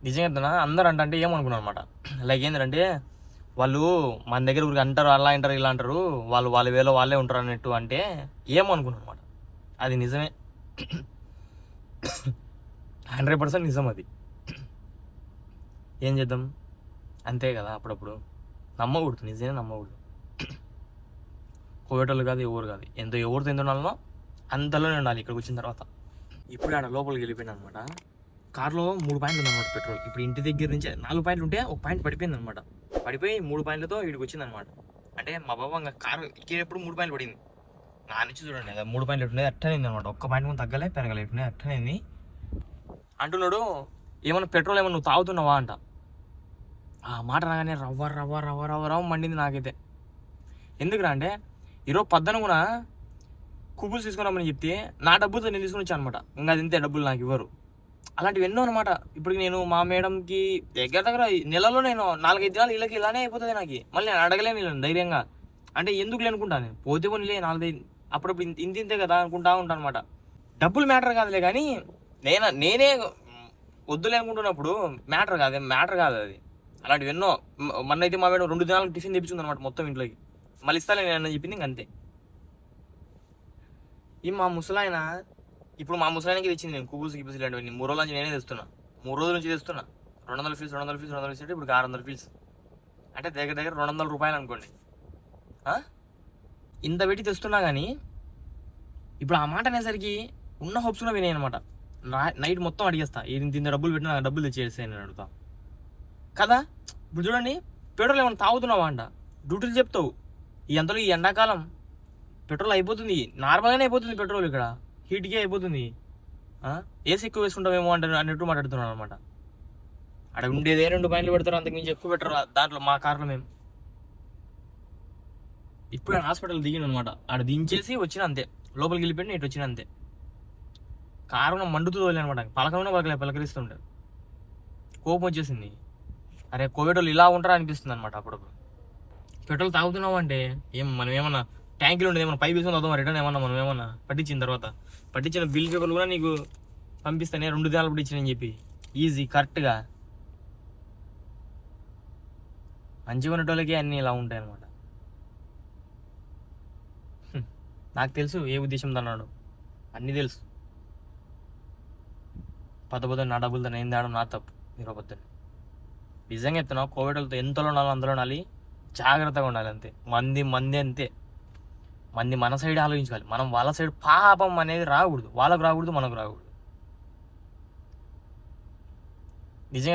నిజంగా అందరూ అంటే ఏమనుకున్నారు అనమాట. లైక్ ఏంటంటే వాళ్ళు మన దగ్గర ఊరికి అంటారు, అలా అంటారు, ఇలా అంటారు, వాళ్ళ వేలో వాళ్ళే ఉంటారు అన్నట్టు అంటే ఏమనుకున్నారు అనమాట. అది నిజమే, 100% నిజం అది. ఏం చేద్దాం, అంతే కదా. అప్పుడప్పుడు నమ్మకూడదు, నిజమే నమ్మకూడదు. కోవేటోళ్ళు కాదు, ఎవరు కాదు, ఎవరితో ఎంత ఉండాలనో అంతలోనే ఉండాలి. ఇక్కడికి వచ్చిన తర్వాత ఇప్పుడు ఆడ లోపలికి వెళ్ళిపోయినా అనమాట. కార్లో 3 పాయింట్లు ఉందన్నమాట పెట్రోల్. ఇప్పుడు ఇంటి దగ్గర నుంచి 4 పాయింట్లు ఉంటే 1 పాయింట్ పడిపోయింది అనమాట. పడిపోయి 3 పాయింట్లతో ఇక్కడికి వచ్చింది అనమాట. అంటే మా బాబా ఇంకా కారు ఎక్కేటప్పుడు 3 పాయింట్లు పడింది. నా నుంచి చూడండి, అది 3 పాయింట్లు ఎట్టునేది అట్టనేది అనమాట. 1 పాయింట్ కూడా తగ్గలే పెరగలే, ఎట్టునేది అట్టనేది. అంటున్నాడు, ఏమన్నా పెట్రోల్ ఏమన్నా నువ్వు తాగుతున్నావా అంట. ఆ మాట రాగానే రవ్వ రవ్వ రవ్వ రవ్వ రవ్వ మండింది నాకైతే. ఎందుకురా అంటే ఈరోజు పొద్దున కూడా కుబుల్స్ తీసుకున్నామని చెప్తే నా డబ్బులతో నేను తీసుకుని వచ్చాను అనమాట. ఇంకా అది ఇంతే, డబ్బులు నాకు ఇవ్వరు. అలాంటివి ఎన్నో అనమాట. ఇప్పుడు నేను మా మేడంకి దగ్గర నెలలో నేను 4-5 దినాలు ఇళ్ళకి ఇలానే అయిపోతుంది నాకు. మళ్ళీ నేను అడగలేను వీళ్ళని ధైర్యంగా. అంటే ఎందుకు అనుకుంటాను, పోతే పోనీలే 4-5 అప్పుడప్పుడు ఇంతే కదా అనుకుంటా ఉంటాను అనమాట. డబ్బులు మ్యాటర్ కాదులే కానీ నేనే వద్దులే అనుకుంటున్నప్పుడు మ్యాటర్ కాదు అది. అలాంటివి ఎన్నో. మొన్నైతే మా మేడం 2 దినాలకు టిఫిన్ తెప్పించింది అనమాట మొత్తం ఇంట్లోకి. మళ్ళీ ఇస్తాలే నేను చెప్పింది ఇంక అంతే. ఈ మా ముసలాయన ఇప్పుడు మా ముసలాయనకి తెచ్చింది నేను కుబుల్స్ ఇలాంటివన్నీ 3 రోజుల నుంచి నేనే తెస్తున్నా. 3 రోజుల నుంచి తెస్తున్నా. 200 ఫీల్స్ అంటే ఇప్పుడు 600 ఫీల్స్ అంటే దగ్గర 200 రూపాయలు అనుకోండి. ఇంత పెట్టి తెస్తున్నా కానీ ఇప్పుడు ఆ మాట అనేసరికి ఉన్న హోప్స్ కూడా వినాయి అనమాట. నైట్ మొత్తం అడిగేస్తా, ఇంత డబ్బులు పెట్టినా నాకు డబ్బులు తెచ్చేస్తాయి నేను అడుగుతా కదా. ఇప్పుడు చూడండి, పెట్రోల్ ఏమైనా తాగుతున్నావా అంట, డ్యూటీలు చెప్తావు. ఈ ఎండాకాలం పెట్రోల్ అయిపోతుంది, నార్మల్గానే అయిపోతుంది పెట్రోల్. ఇక్కడ హీట్గా అయిపోతుంది. ఏసీ ఎక్కువ వేసుకుంటామేమో అన్నట్టు మాట్లాడుతున్నాను అనమాట. అక్కడ ఉండేదే 2 పాయింట్లు పెడతారు, అంతకు మించి ఎక్కువ పెట్టరు దాంట్లో. మా కార్లో మేము ఇప్పుడు హాస్పిటల్ దిగిన అనమాట. ఆడ దించేసి వచ్చిన అంతే, లోపలికి వెళ్ళిపోయి ఇటు వచ్చిన అంతే. కారు మండుతూ తోలే అనమాట. పలకమైనా పలకరిస్తుంటారు. కోపం వచ్చేసింది. అరే కోవిడ్ వాళ్ళు ఇలా ఉంటారా అనిపిస్తుంది అనమాట అప్పుడప్పుడు. పెట్రోల్ తాగుతున్నావు అంటే మనం ఏమన్నా ట్యాంకులు ఉండేది, ఏమన్నా పైప్ వేసుకొని అవుతాం రిటర్న్ ఏమన్నా మనం ఏమన్నా పట్టించిన బిల్ పేపర్లు కూడా నీకు పంపిస్తానే 2 దినాలు పట్టించానని చెప్పి. ఈజీ కరెక్ట్గా మంచిగా ఉన్నటోళ్ళకి అన్నీ ఇలా ఉంటాయి అనమాట. నాకు తెలుసు ఏ ఉద్దేశంతో అన్నాడు, అన్నీ తెలుసు. పొద్దు నా డబ్బులతో నేను తేడం నా తప్పు. మీరు పొద్దున్న నిజంగా ఎత్తున్నావు. కోవిడ్ వాళ్ళతో ఎంతలో ఉండాలో అందులో ఉండాలి, జాగ్రత్తగా ఉండాలి అంతే. మంది అంతే. మన సైడ్ ఆలోచించాలి. మనం వాళ్ళ సైడ్ పాపం అనేది రాకూడదు, వాళ్ళకు రాకూడదు, మనకు రాకూడదు. నిజంగా